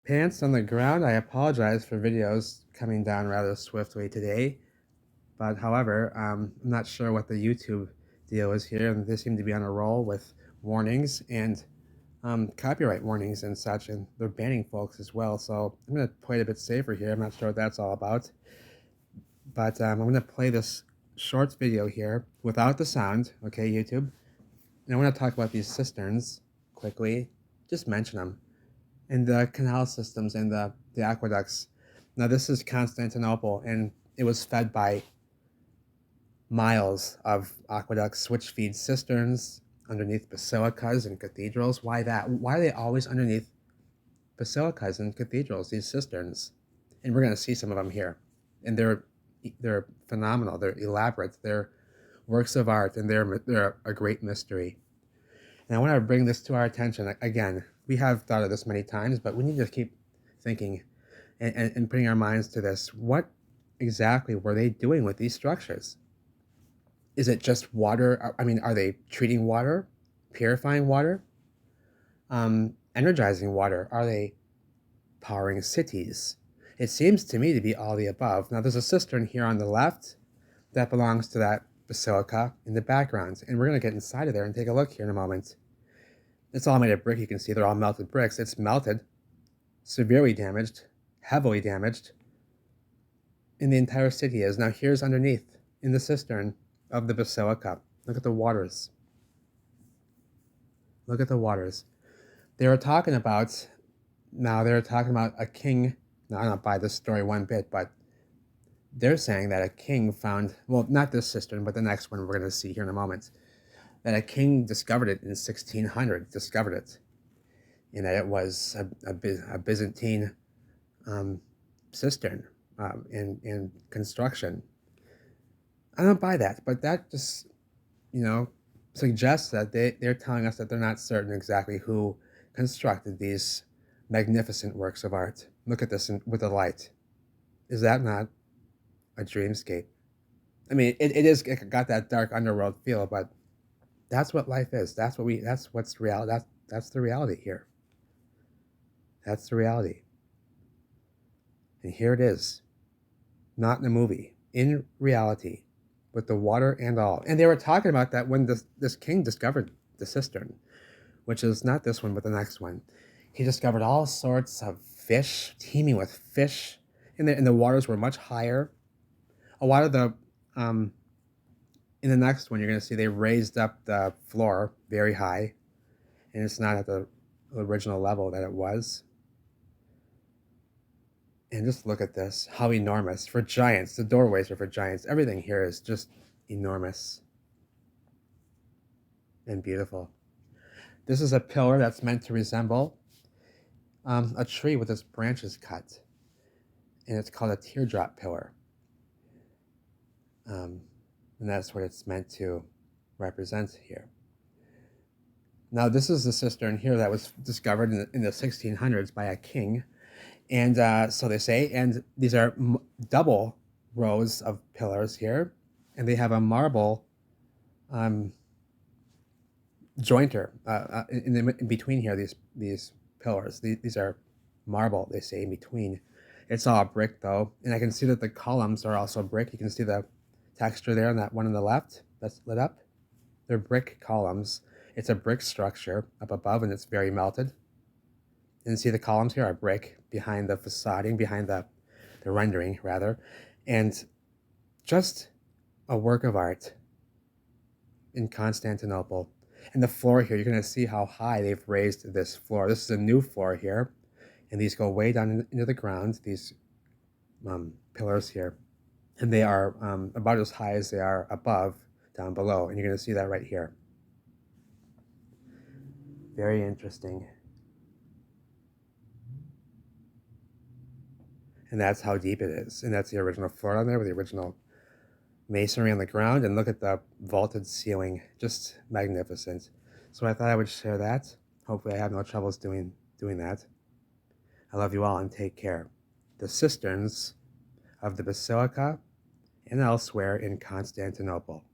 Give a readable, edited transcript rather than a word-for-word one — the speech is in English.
Pants on the ground. I apologize for videos coming down rather swiftly today, but however, I'm not sure what the YouTube deal is here, and they seem to be on a roll with warnings and copyright warnings and such, and they're banning folks as well. So I'm going to play it a bit safer here. I'm not sure what that's all about, but I'm going to play this short video here without the sound, okay, YouTube? And I want to talk about these cisterns quickly, just mention them, and the canal systems and the aqueducts. Now, this is Constantinople, and it was fed by miles of aqueducts, which feed cisterns underneath basilicas and cathedrals. Why that? Why are they always underneath basilicas and cathedrals, these cisterns? And we're going to see some of them here. And they're phenomenal. They're elaborate. They're works of art, and they're a great mystery. And I want to bring this to our attention. Again, we have thought of this many times, but we need to keep thinking and putting our minds to this. What exactly were they doing with these structures? Is it just water? I mean, are they treating water, purifying water, energizing water? Are they powering cities? It seems to me to be all the above. Now, there's a cistern here on the left that belongs to that basilica in the background, and we're going to get inside of there and take a look here in a moment. It's all made of brick. You can see they're all melted bricks. It's melted, severely damaged, heavily damaged, and the entire city is. Now here's underneath in the cistern of the basilica. Look at the waters. Look at the waters. They were talking about a king. Now, I don't buy this story one bit, but they're saying that a king found, well, not this cistern, but the next one we're going to see here in a moment, that a king discovered it in 1600, discovered it, and that it was a Byzantine cistern in construction. I don't buy that, but that just, suggests that they're telling us that they're not certain exactly who constructed these magnificent works of art. Look at this with the light. Is that not a dreamscape? I mean, it got that dark underworld feel, but that's what life is. That's what's reality. That's the reality here. That's the reality. And here it is. Not in a movie. In reality. With the water and all. And they were talking about that when this king discovered the cistern, which is not this one, but the next one. He discovered all sorts of fish, teeming with fish, and the waters were much higher. A lot of the, in the next one, you're going to see they raised up the floor very high, and it's not at the original level that it was. And just look at this, how enormous. For giants, the doorways are for giants. Everything here is just enormous and beautiful. This is a pillar that's meant to resemble a tree with its branches cut. And it's called a teardrop pillar. And that's what it's meant to represent here. Now, this is the cistern here that was discovered in the 1600s by a king. And so they say, and these are double rows of pillars here, and they have a marble jointer in between here, these pillars. These are marble, they say, in between. It's all brick, though, and I can see that the columns are also brick. You can see the texture there on that one on the left that's lit up. They're brick columns. It's a brick structure up above, and it's very melted. And see the columns here are brick behind the facading, behind the rendering, rather. And just a work of art in Constantinople. And the floor here, you're going to see how high they've raised this floor. This is a new floor here. And these go way down into the ground, these pillars here. And they are about as high as they are above, down below. And you're going to see that right here. Very interesting. And that's how deep it is. And that's the original floor down there with the original masonry on the ground. And look at the vaulted ceiling. Just magnificent. So I thought I would share that. Hopefully I have no troubles doing that. I love you all and take care. The cisterns of the Basilica and elsewhere in Constantinople.